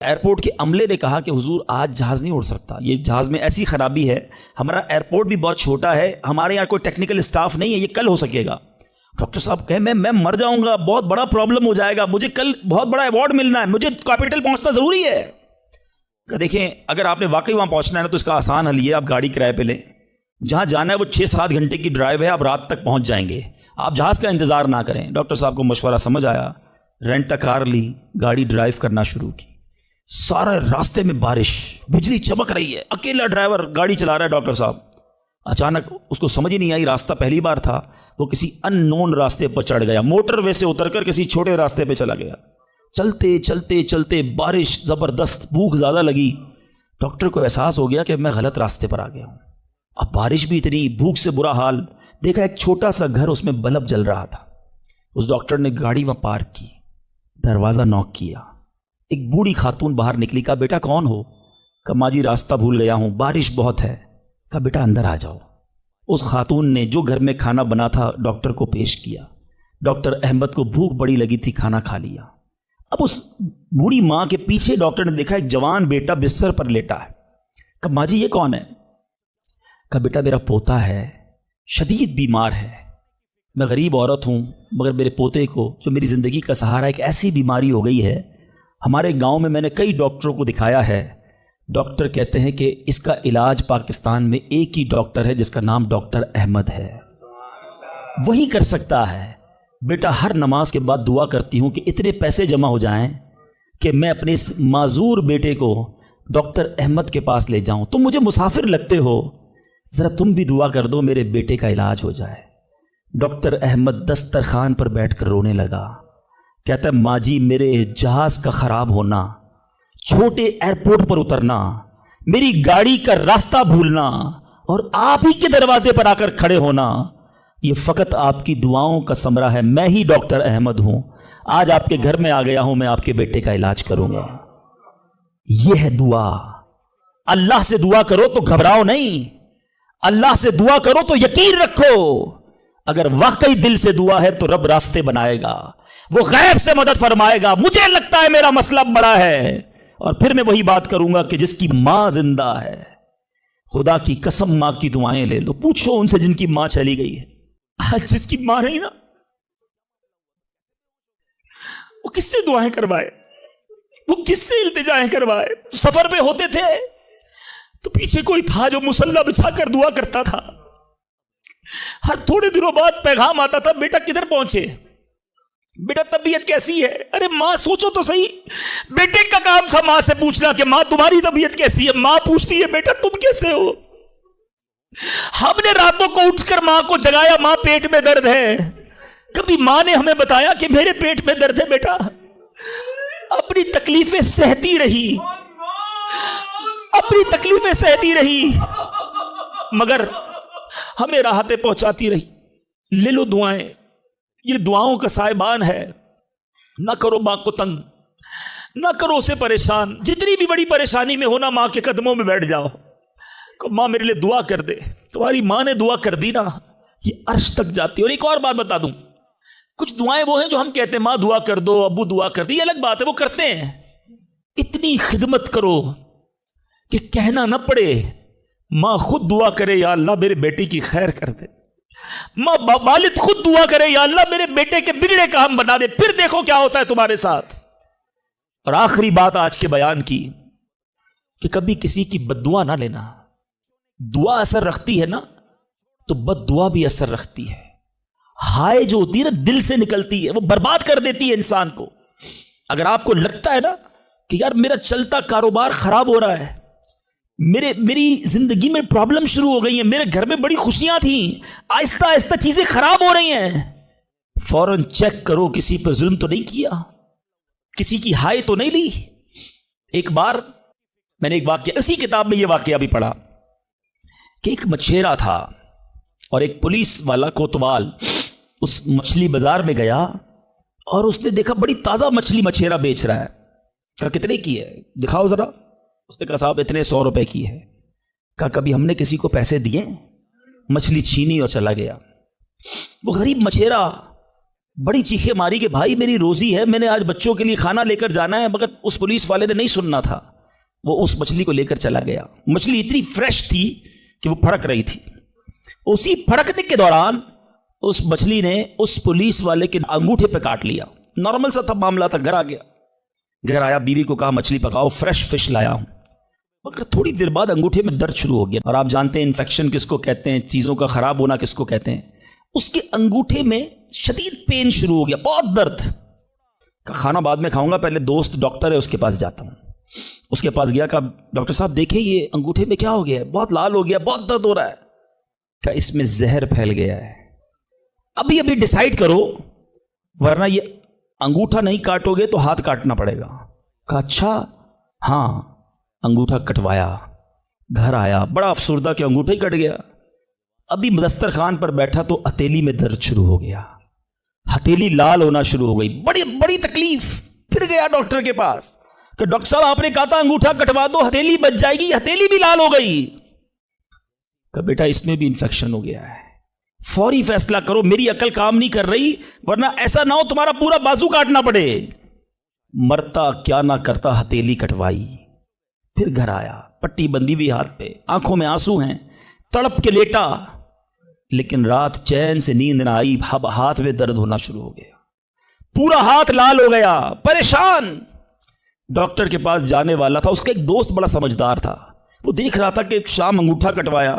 ایئرپورٹ کے عملے نے کہا کہ حضور آج جہاز نہیں اڑ سکتا، یہ جہاز میں ایسی خرابی ہے، ہمارا ایئرپورٹ بھی بہت چھوٹا ہے، ہمارے یہاں کوئی ٹیکنیکل اسٹاف نہیں ہے، یہ کل ہو سکے گا۔ ڈاکٹر صاحب کہے میں مر جاؤں گا، بہت بڑا پرابلم ہو جائے گا، مجھے کل بہت بڑا ایوارڈ ملنا ہے، مجھے کیپٹل پہنچنا ضروری ہے۔ کہ دیکھیں اگر آپ نے واقعی وہاں پہنچنا ہے نا تو اس کا آسان حل یہ، آپ گاڑی کرائے پہ لیں، جہاں جانا ہے وہ 6-7 گھنٹے کی ڈرائیو ہے، آپ رات تک پہنچ جائیں گے، آپ جہاز کا انتظار نہ کریں۔ ڈاکٹر صاحب کو مشورہ سمجھ آیا، رینٹ کار لی، گاڑی ڈرائیو کرنا شروع کی۔ سارے راستے میں بارش، بجلی چمک رہی ہے، اکیلا ڈرائیور گاڑی چلا رہا ہے ڈاکٹر صاحب۔ اچانک اس کو سمجھ ہی نہیں آئی، راستہ پہلی بار تھا، وہ کسی ان نون راستے پر چڑھ گیا، موٹر وے سے اتر کر کسی چھوٹے راستے پہ چلا گیا۔ چلتے چلتے چلتے بارش زبردست، بھوک زیادہ لگی، ڈاکٹر کو احساس ہو گیا کہ میں غلط راستے پر آ گیا ہوں۔ اب بارش بھی اتنی، بھوک سے برا حال، دیکھا ایک چھوٹا سا گھر، اس میں بلب جل رہا تھا۔ اس ڈاکٹر نے گاڑی وہاں پارک کی، دروازہ نوک کیا، ایک بوڑھی خاتون باہر نکلی، کہا بیٹا کون ہو؟ کہا ماں جی راستہ بھول گیا ہوں، بارش بہت ہے۔ کہا بیٹا اندر آ جاؤ۔ اس خاتون نے جو گھر میں کھانا بنا تھا ڈاکٹر کو پیش کیا۔ ڈاکٹر احمد کو بھوک بڑی لگی تھی، کھانا کھا لیا۔ اب اس بوڑھی ماں کے پیچھے ڈاکٹر نے دیکھا ایک جوان بیٹا بستر پر لیٹا ہے۔ کہا ماں جی یہ کون ہے؟ کہا بیٹا میرا پوتا ہے، شدید بیمار ہے، میں غریب عورت ہوں مگر میرے پوتے کو جو میری زندگی کا سہارا، ایک ایسی بیماری ہو گئی ہے، ہمارے گاؤں میں نے کئی ڈاکٹروں کو دکھایا ہے، ڈاکٹر کہتے ہیں کہ اس کا علاج پاکستان میں ایک ہی ڈاکٹر ہے جس کا نام ڈاکٹر احمد ہے، وہی کر سکتا ہے۔ بیٹا ہر نماز کے بعد دعا کرتی ہوں کہ اتنے پیسے جمع ہو جائیں کہ میں اپنے اس معذور بیٹے کو ڈاکٹر احمد کے پاس لے جاؤں، تم مجھے مسافر لگتے ہو، ذرا تم بھی دعا کر دو میرے بیٹے کا علاج ہو جائے۔ ڈاکٹر احمد دسترخوان پر بیٹھ کر رونے لگا، کہتا ہے ماں جی میرے جہاز کا خراب ہونا، چھوٹے ایئرپورٹ پر اترنا، میری گاڑی کا راستہ بھولنا اور آپ ہی کے دروازے پر آ کر کھڑے ہونا، یہ فقط آپ کی دعاؤں کا ثمرہ ہے، میں ہی ڈاکٹر احمد ہوں، آج آپ کے گھر میں آ گیا ہوں، میں آپ کے بیٹے کا علاج کروں گا۔ یہ ہے دعا۔ اللہ سے دعا کرو تو گھبراؤ نہیں، اللہ سے دعا کرو تو یقین رکھو، اگر واقعی دل سے دعا ہے تو رب راستے بنائے گا، وہ غیب سے مدد فرمائے گا۔ مجھے لگتا ہے میرا مسئلہ بڑا ہے، اور پھر میں وہی بات کروں گا کہ جس کی ماں زندہ ہے، خدا کی قسم ماں کی دعائیں لے لو، پوچھو ان سے جن کی ماں چلی گئی ہے، آج جس کی ماں نہیں نا، وہ کس سے دعائیں کروائے، وہ کس سے التجائیں کروائے؟ سفر پہ ہوتے تھے تو پیچھے کوئی تھا جو مصلی بچھا کر دعا کرتا تھا، ہر تھوڑے دنوں بعد پیغام آتا تھا بیٹا کدھر پہنچے، بیٹا طبیعت کیسی ہے؟ ارے ماں سوچو تو صحیح، بیٹے کا کام تھا ماں سے پوچھنا کہ ماں تمہاری طبیعت کیسی ہے، ماں پوچھتی ہے بیٹا تم کیسے ہو؟ ہم نے راتوں کو اٹھ کر ماں کو جگایا، ماں پیٹ میں درد ہے، کبھی ماں نے ہمیں بتایا کہ میرے پیٹ میں درد ہے؟ بیٹا اپنی تکلیفیں سہتی رہی، اپنی تکلیفیں سہتی رہی، مگر ہمیں راحتیں پہنچاتی رہی۔ لے لو دعائیں، یہ دعاؤں کا سائبان ہے، نہ کرو ماں کو تنگ، نہ کرو اسے پریشان، جتنی بھی بڑی پریشانی میں ہونا ماں کے قدموں میں بیٹھ جاؤ کہ ماں میرے لیے دعا کر دے، تمہاری ماں نے دعا کر دی نا یہ عرش تک جاتی ہے۔ اور ایک اور بات بتا دوں، کچھ دعائیں وہ ہیں جو ہم کہتے ہیں ماں دعا کر دو، ابو دعا کر دی، یہ الگ بات ہے، وہ کرتے ہیں، اتنی خدمت کرو کہ کہنا نہ پڑے، ماں خود دعا کرے یا اللہ میرے بیٹے کی خیر کر دے، ماں والد خود دعا کرے یا اللہ میرے بیٹے کے بگڑے کام بنا دے، پھر دیکھو کیا ہوتا ہے تمہارے ساتھ۔ اور آخری بات آج کے بیان کی کہ کبھی کسی کی بد دعا نہ لینا، دعا اثر رکھتی ہے نا تو بد دعا بھی اثر رکھتی ہے، ہائے جو ہوتی ہے نا دل سے نکلتی ہے وہ برباد کر دیتی ہے انسان کو۔ اگر آپ کو لگتا ہے نا کہ یار میرا چلتا کاروبار خراب ہو رہا ہے، میری زندگی میں پرابلم شروع ہو گئی ہیں، میرے گھر میں بڑی خوشیاں تھیں، آہستہ آہستہ چیزیں خراب ہو رہی ہیں، فوراً چیک کرو کسی پر ظلم تو نہیں کیا، کسی کی ہائے تو نہیں لی۔ ایک بار میں نے ایک واقعہ اسی کتاب میں یہ واقعہ بھی پڑھا کہ ایک مچھیرا تھا اور ایک پولیس والا کوتوال اس مچھلی بازار میں گیا اور اس نے دیکھا بڑی تازہ مچھلی مچھیرا بیچ رہا ہے. کہا کتنے کی ہے دکھاؤ ذرا. اس نے کہا صاحب اتنے 100 روپے کی ہے. کہا کبھی ہم نے کسی کو پیسے دیے؟ مچھلی چھینی اور چلا گیا. وہ غریب مچھیرا بڑی چیخیں ماری کہ بھائی میری روزی ہے, میں نے آج بچوں کے لیے کھانا لے کر جانا ہے. مگر اس پولیس والے نے نہیں سننا تھا, وہ اس مچھلی کو لے کر چلا گیا. مچھلی اتنی فریش تھی کہ وہ پھڑک رہی تھی. اسی پھڑکنے کے دوران اس مچھلی نے اس پولیس والے کے انگوٹھے پہ کاٹ لیا. نارمل سا تھا معاملہ تھا. گھر آ گیا, گھر آیا, بیوی کو کہا مچھلی پکاؤ, فریش فش لایا ہوں. مگر تھوڑی دیر بعد انگوٹھے میں درد شروع ہو گیا. اور آپ جانتے ہیں انفیکشن کس کو کہتے ہیں, چیزوں کا خراب ہونا کس کو کہتے ہیں. اس کے انگوٹھے میں شدید پین شروع ہو گیا, بہت درد. کھانا بعد میں کھاؤں گا, پہلے دوست ڈاکٹر ہے اس کے پاس جاتا ہوں. اس کے پاس گیا, کہا ڈاکٹر صاحب دیکھیں یہ انگوٹھے میں کیا ہو گیا ہے, بہت لال ہو گیا, بہت درد ہو رہا ہے. کہا اس میں زہر پھیل گیا ہے, ابھی ابھی ڈیسائیڈ کرو ورنہ یہ انگوٹھا نہیں کاٹو گے تو ہاتھ کاٹنا پڑے گا. کہا اچھا ہاں. انگوٹھا کٹوایا, گھر آیا, بڑا افسردہ کہ انگوٹھا ہی کٹ گیا. ابھی دسترخوان پر بیٹھا تو ہتھیلی میں درد شروع ہو گیا, ہتھیلی لال ہونا شروع ہو گئی, بڑی بڑی تکلیف. پھر گیا ڈاکٹر کے پاس کہ ڈاکٹر صاحب آپ نے کہا تھا انگوٹھا کٹوا دو, ہتھیلی بچ جائے گی, ہتھیلی بھی لال ہو گئی. کہ بیٹا اس میں بھی انفیکشن ہو گیا ہے, فوری فیصلہ کرو, میری عقل کام نہیں کر رہی ورنہ ایسا نہ ہو تمہارا پورا بازو کاٹنا پڑے. مرتا کیا نہ کرتا, ہتھیلی کٹوائی. پھر گھر آیا, پٹی بندی ہوئی ہاتھ پہ, آنکھوں میں آنسو ہیں, تڑپ کے لیٹا. لیکن رات چین سے نیند نہ آئی, ہاتھ میں درد ہونا شروع ہو گیا, پورا ہاتھ لال ہو گیا, پریشان. ڈاکٹر کے پاس جانے والا تھا, اس کا ایک دوست بڑا سمجھدار تھا, وہ دیکھ رہا تھا کہ شام انگوٹھا کٹوایا,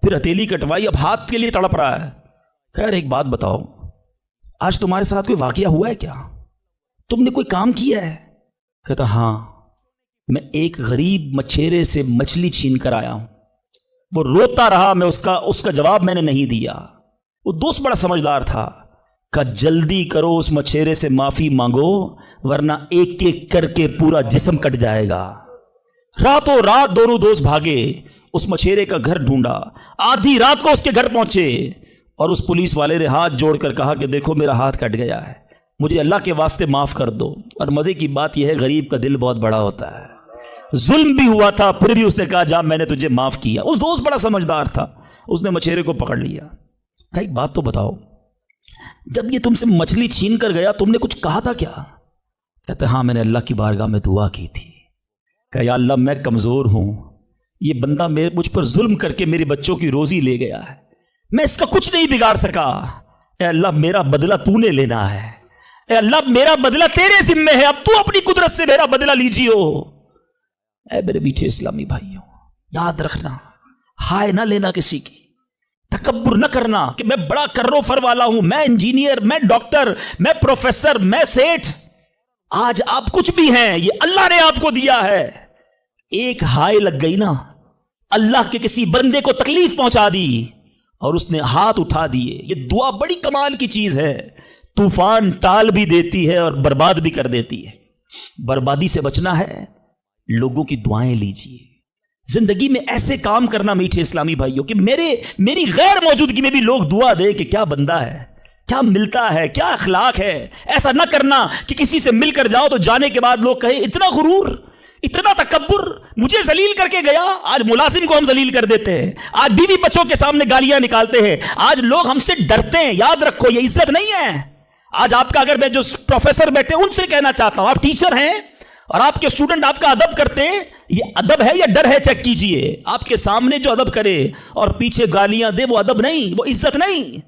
پھر ہتھیلی کٹوائی, اب ہاتھ کے لیے تڑپ رہا ہے. خیر ایک بات بتاؤ, آج تمہارے ساتھ کوئی واقعہ ہوا ہے کیا, تم نے کوئی کام کیا ہے؟ کہتا ہاں, میں ایک غریب مچھیرے سے مچھلی چھین کر آیا ہوں. وہ روتا رہا, میں اس کا جواب میں نے نہیں دیا. وہ دوست بڑا سمجھدار تھا, کہ جلدی کرو اس مچھیرے سے معافی مانگو ورنہ ایک ایک کر کے پورا جسم کٹ جائے گا. راتوں رات دونوں دوست بھاگے, اس مچھیرے کا گھر ڈھونڈا, آدھی رات کو اس کے گھر پہنچے اور اس پولیس والے نے ہاتھ جوڑ کر کہا کہ دیکھو میرا ہاتھ کٹ گیا ہے, مجھے اللہ کے واسطے معاف کر دو. اور مزے کی بات یہ ہے غریب کا دل بہت بڑا ہوتا ہے, ظلم بھی ہوا تھا پھر بھی اس نے کہا جا میں نے تجھے معاف کیا. اس دوست بڑا سمجھدار تھا, اس نے مچھیرے کو پکڑ لیا. کہا ایک بات تو بتاؤ, جب یہ تم سے مچھلی چھین کر گیا تم نے کچھ کہا تھا کیا؟ کہتے ہاں میں نے اللہ کی بارگاہ میں دعا کی تھی کہ یا اللہ میں کمزور ہوں, یہ بندہ مجھ پر ظلم کر کے میرے بچوں کی روزی لے گیا ہے, میں اس کا کچھ نہیں بگاڑ سکا, اے اللہ میرا بدلہ تو نے لینا ہے, اے اللہ میرا بدلہ تیرے ذمہ ہے, اب تو اپنی قدرت سے میرا بدلہ لیجیو. اے میرے میٹھے اسلامی بھائیوں, یاد رکھنا ہائے نہ لینا کسی کی, تکبر نہ کرنا کہ میں بڑا کرو فر والا ہوں, میں انجینئر, میں ڈاکٹر, میں پروفیسر, میں سیٹھ. آج آپ کچھ بھی ہیں, یہ اللہ نے آپ کو دیا ہے. ایک ہائے لگ گئی نا, اللہ کے کسی بندے کو تکلیف پہنچا دی اور اس نے ہاتھ اٹھا دیے. یہ دعا بڑی کمال کی چیز ہے, طوفان ٹال بھی دیتی ہے اور برباد بھی کر دیتی ہے. بربادی سے بچنا ہے, لوگوں کی دعائیں لیجیے. زندگی میں ایسے کام کرنا میٹھے اسلامی بھائیوں کہ میری غیر موجودگی میں بھی لوگ دعا دے کہ کیا بندہ ہے, کیا ملتا ہے, کیا اخلاق ہے. ایسا نہ کرنا کہ کسی سے مل کر جاؤ تو جانے کے بعد لوگ کہیں اتنا غرور, اتنا تکبر, مجھے ذلیل کر کے گیا. آج ملازم کو ہم ذلیل کر دیتے ہیں, آج بیوی بچوں کے سامنے گالیاں نکالتے ہیں, آج لوگ ہم سے ڈرتے ہیں. یاد رکھو یہ عزت نہیں ہے. آج آپ کا اگر میں جو پروفیسر بیٹھے ان سے کہنا چاہتا ہوں, آپ ٹیچر ہیں اور آپ کے اسٹوڈنٹ آپ کا ادب کرتے ہیں, یہ ادب ہے یا ڈر ہے چیک کیجئے. آپ کے سامنے جو ادب کرے اور پیچھے گالیاں دے وہ ادب نہیں, وہ عزت نہیں.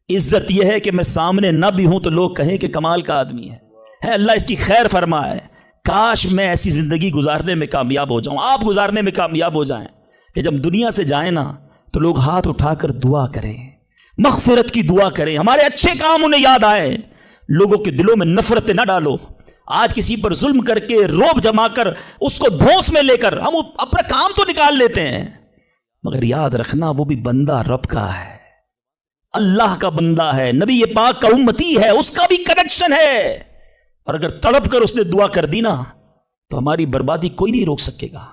عزت یہ ہے کہ میں سامنے نہ بھی ہوں تو لوگ کہیں کہ کمال کا آدمی ہے, اللہ اس کی خیر فرمائے. کاش میں ایسی زندگی گزارنے میں کامیاب ہو جاؤں, آپ گزارنے میں کامیاب ہو جائیں کہ جب دنیا سے جائیں نا تو لوگ ہاتھ اٹھا کر دعا کریں, مغفرت کی دعا کریں, ہمارے اچھے کام انہیں یاد آئے. لوگوں کے دلوں میں نفرتیں نہ ڈالو. آج کسی پر ظلم کر کے روب جما کر اس کو دھوس میں لے کر ہم اپنا کام تو نکال لیتے ہیں, مگر یاد رکھنا وہ بھی بندہ رب کا ہے, اللہ کا بندہ ہے, نبی پاک کا امتی ہے, اس کا بھی کنیکشن ہے. اور اگر تڑپ کر اس نے دعا کر دی نا تو ہماری بربادی کوئی نہیں روک سکے گا.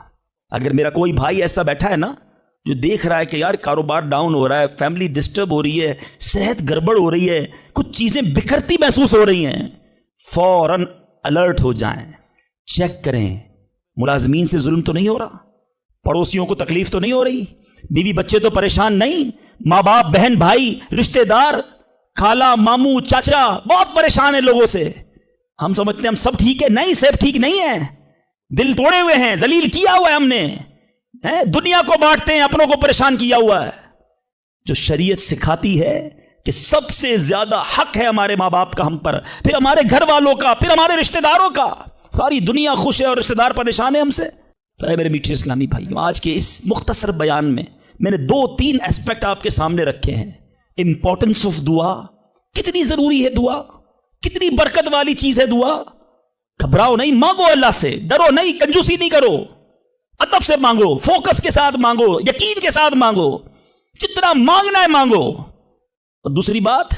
اگر میرا کوئی بھائی ایسا بیٹھا ہے نا جو دیکھ رہا ہے کہ یار کاروبار ڈاؤن ہو رہا ہے، فیملی ڈسٹرب ہو رہی ہے، صحت گڑبڑ ہو رہی ہے، کچھ چیزیں بکھرتی محسوس ہو رہی ہیں، فوراً الرٹ ہو جائیں، چیک کریں ملازمین سے ظلم تو نہیں ہو رہا، پڑوسیوں کو تکلیف تو نہیں ہو رہی، بیوی بچے تو پریشان نہیں، ماں باپ بہن بھائی رشتہ دار خالہ ماموں چاچا بہت پریشان ہیں لوگوں سے. ہم سمجھتے ہیں ہم سب ٹھیک ہے، نہیں سب ٹھیک نہیں ہے، دل توڑے ہوئے ہیں، ذلیل کیا ہوا ہے ہم نے، دنیا کو بانٹتے ہیں، اپنوں کو پریشان کیا ہوا ہے. جو شریعت سکھاتی ہے کہ سب سے زیادہ حق ہے ہمارے ماں باپ کا ہم پر، پھر ہمارے گھر والوں کا، پھر ہمارے رشتہ داروں کا. ساری دنیا خوش ہے اور رشتہ دار پریشان ہے ہم سے. تو اے میرے میٹھے اسلامی بھائیوں، آج کے اس مختصر بیان میں میں نے 2-3 ایسپیکٹ آپ کے سامنے رکھے ہیں. امپورٹنس آف دعا، کتنی ضروری ہے دعا، کتنی برکت والی چیز ہے دعا. گھبراؤ نہیں، مانگو اللہ سے، ڈرو نہیں، کنجوسی نہیں کرو، ادب سے مانگو، فوکس کے ساتھ مانگو، یقین کے ساتھ مانگو، جتنا مانگنا ہے مانگو. اور دوسری بات،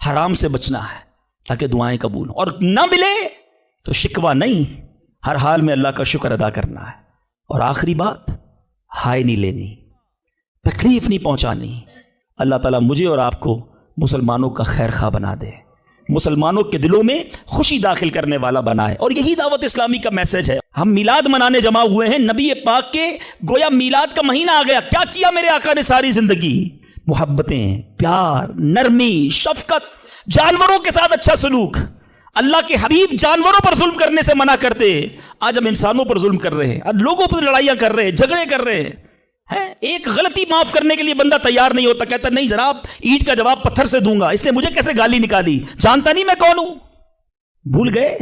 حرام سے بچنا ہے تاکہ دعائیں قبول ہوں، اور نہ ملے تو شکوہ نہیں، ہر حال میں اللہ کا شکر ادا کرنا ہے. اور آخری بات، ہائے نہیں لینی، تکلیف نہیں پہنچانی. اللہ تعالیٰ مجھے اور آپ کو مسلمانوں کا خیر خواہ بنا دے، مسلمانوں کے دلوں میں خوشی داخل کرنے والا بنائے. اور یہی دعوت اسلامی کا میسج ہے. ہم میلاد منانے جمع ہوئے ہیں، نبی پاک کے گویا میلاد کا مہینہ آ گیا. کیا کیا میرے آقا نے ساری زندگی؟ محبتیں، پیار، نرمی، شفقت، جانوروں کے ساتھ اچھا سلوک. اللہ کے حبیب جانوروں پر ظلم کرنے سے منع کرتے، آج ہم انسانوں پر ظلم کر رہے ہیں، آج لوگوں پر لڑائیاں کر رہے ہیں، جھگڑے کر رہے ہیں. ایک غلطی معاف کرنے کے لیے بندہ تیار نہیں ہوتا، کہتا نہیں جناب اینٹ کا جواب پتھر سے دوں گا، اس نے مجھے کیسے گالی نکالی، جانتا نہیں میں کون ہوں. بھول گئے؟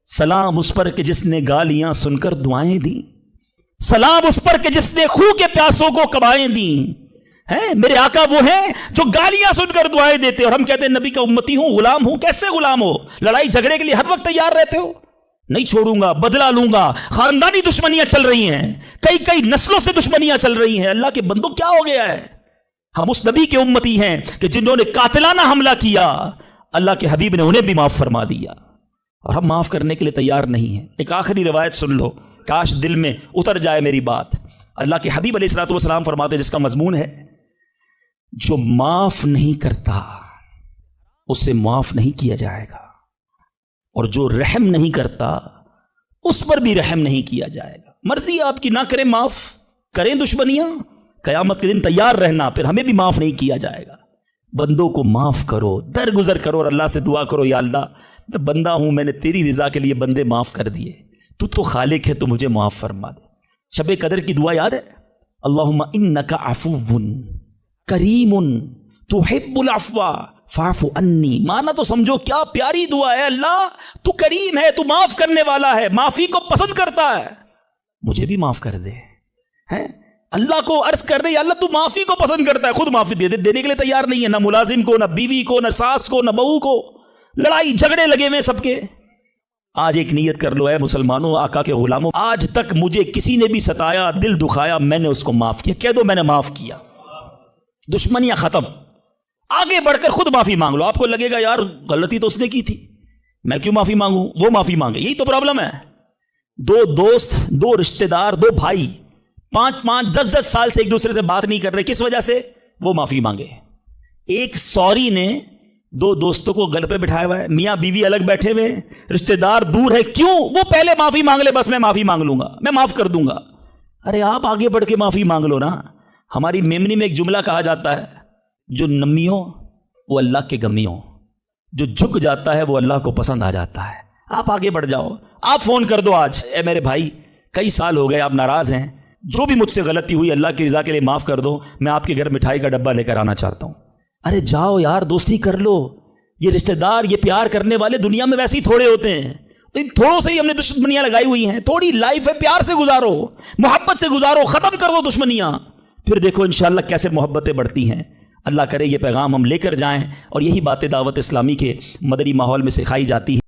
سلام اس پر کہ جس نے گالیاں سن کر دعائیں دیں، سلام اس پر کہ جس نے خون کے پیاسوں کو کبائیں دیں. میرے آقا وہ ہیں جو گالیاں سن کر دعائیں دیتے، اور ہم کہتے ہیں نبی کا امتی ہوں، غلام ہوں. کیسے غلام ہو؟ لڑائی جھگڑے کے لیے ہر وقت تیار رہتے ہو. نہیں چھوڑوں گا، بدلہ لوں گا. خاندانی دشمنیاں چل رہی ہیں، کئی نسلوں سے دشمنیاں چل رہی ہیں. اللہ کے بندوں کیا ہو گیا ہے؟ ہم اس نبی کے امتی ہیں کہ جنہوں نے قاتلانہ حملہ کیا، اللہ کے حبیب نے انہیں بھی معاف فرما دیا، اور ہم معاف کرنے کے لیے تیار نہیں ہیں. ایک آخری روایت سن لو، کاش دل میں اتر جائے میری بات. اللہ کے حبیب علیہ الصلوۃ والسلام فرماتے ہیں، جس کا مضمون ہے جو معاف نہیں کرتا اسے معاف نہیں کیا جائے گا، اور جو رحم نہیں کرتا اس پر بھی رحم نہیں کیا جائے گا. مرضی آپ کی، نہ کریں معاف، کریں دشمنیاں، قیامت کے دن تیار رہنا، پھر ہمیں بھی معاف نہیں کیا جائے گا. بندوں کو معاف کرو، درگزر کرو، اور اللہ سے دعا کرو، یا اللہ میں بندہ ہوں، میں نے تیری رضا کے لیے بندے معاف کر دیے، تو خالق ہے، تو مجھے معاف فرما دے. شب قدر کی دعا یاد ہے؟ اللہم انک عفو کریم تحب العفو فاعف عنی. مانا تو سمجھو کیا پیاری دعا ہے، اللہ تو کریم ہے، تو معاف کرنے والا ہے، معافی کو پسند کرتا ہے، مجھے بھی معاف کر دے. اللہ کو عرض کر دے، یا اللہ تو معافی کو پسند کرتا ہے، خود معافی دے دے. دینے کے لیے تیار نہیں ہے، نہ ملازم کو، نہ بیوی کو، نہ ساس کو، نہ بہو کو. لڑائی جھگڑے لگے ہوئے سب کے. آج ایک نیت کر لو، اے مسلمانوں، آقا کے غلاموں، آج تک مجھے کسی نے بھی ستایا، دل دکھایا، میں نے اس کو معاف کیا. کہہ دو میں نے معاف کیا، دشمنیاں ختم. آگے بڑھ کر خود معافی مانگ لو. آپ کو لگے گا یار غلطی تو اس نے کی تھی، میں کیوں معافی مانگوں؟ وہ معافی مانگے. یہی تو پرابلم ہے. 2 دوست، 2 رشتہ دار، 2 بھائی 5-5 10-10 سال سے ایک دوسرے سے بات نہیں کر رہے، کس وجہ سے؟ وہ معافی مانگے. ایک سوری نے 2 دوستوں کو گل پہ بٹھایا ہوا ہے، میاں بیوی الگ بیٹھے ہوئے، رشتہ دار دور ہے. کیوں؟ وہ پہلے معافی مانگ لے، بس میں معافی مانگ لوں گا، میں معاف کر دوں گا. ارے آپ آگے بڑھ کے معافی مانگ لو نا. ہماری میمنی میں ایک جملہ کہا جاتا ہے، جو نمی ہو وہ اللہ کے گمی ہو، جو جھک جاتا ہے وہ اللہ کو پسند آ جاتا ہے. آپ آگے بڑھ جاؤ. آپ فون کر دو آج، اے میرے بھائی کئی سال ہو گئے آپ ناراض ہیں، جو بھی مجھ سے غلطی ہوئی اللہ کی رضا کے لیے معاف کر دو، میں آپ کے گھر مٹھائی کا ڈبہ لے کر آنا چاہتا ہوں. ارے جاؤ یار، دوستی کر لو. یہ رشتہ دار، یہ پیار کرنے والے دنیا میں ویسے ہی تھوڑے ہوتے ہیں. ان تھوڑوں سے ہی ہم نے دشمنیاں لگائی ہوئی ہیں. تھوڑی لائف ہے، پیار سے گزارو، محبت سے گزارو، ختم کر دو دشمنیاں، پھر دیکھو انشاءاللہ کیسے محبتیں بڑھتی ہیں. اللہ کرے یہ پیغام ہم لے کر جائیں، اور یہی باتیں دعوت اسلامی کے مدنی ماحول میں سکھائی جاتی ہیں.